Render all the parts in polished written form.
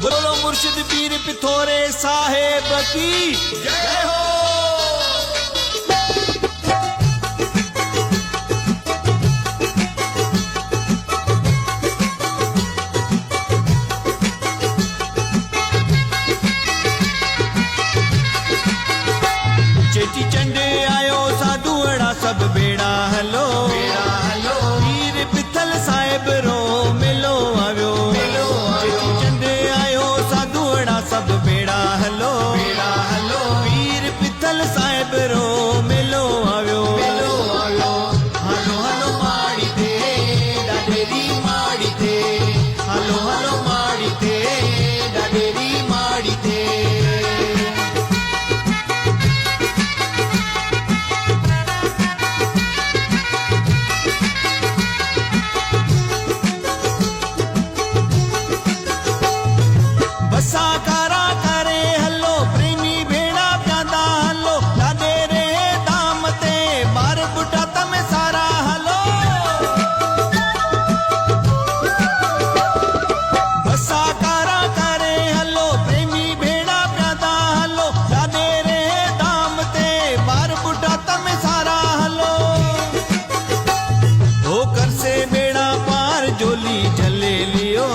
बोलो मुर्शिद पीर पिथोरे साहेब की जय हो। चेटी चंडे आयो साधुअड़ा सब बेड़ा हलो पीर पिथल साहेब रो मिलो आव्यो। चेटी चंडे आयो साधुअड़ा सब बेड़ा हलो पीर पिथल साहेब रो मिलो आव्यो। हलो हलो माड़ी थे डाडेरी माड़ी थे, हलो हलो माड़ी थे डाडेरी माड़ी थे। साकारा करे हलो प्रेमी भेड़ा प्यादा हलो लादे रे दाम ते बार बुटा तम सारा हलो। साकारा करे हलो प्रेमी भेड़ा प्यादा हलो लादे रे दाम ते बार बुटा तम सारा हलो। होकर से बेड़ा पार जोली झले लियो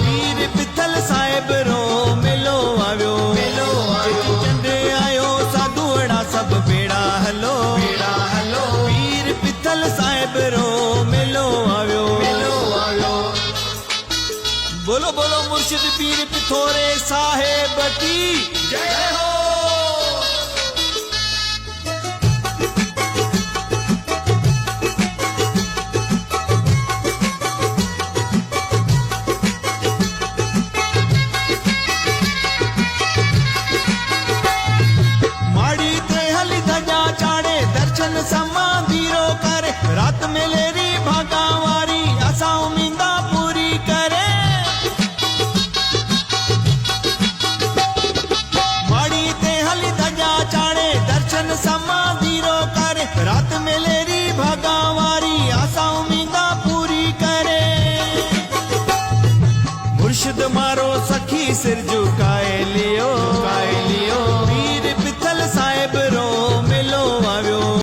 पीर पिथल साहेब रो मिलो आव्यो। चेटी चंडे आयो साधुअड़ा सब बेड़ा हलो पीर पिथल साहेब रो मिलो आव्यो। बोलो बोलो मुर्शिद पीर पिथोरे साहेब की जय हो। समाधीरो करे रात मिलेरी भागावारी असा उम्मीदा पूरी करे। माड़ी ते हली धजा चाड़े दर्शन समाधीरो करे रात मिलेरी भागावारी असा उम्मीदा पूरी करे। मुर्शिद मारो सखी सिरजू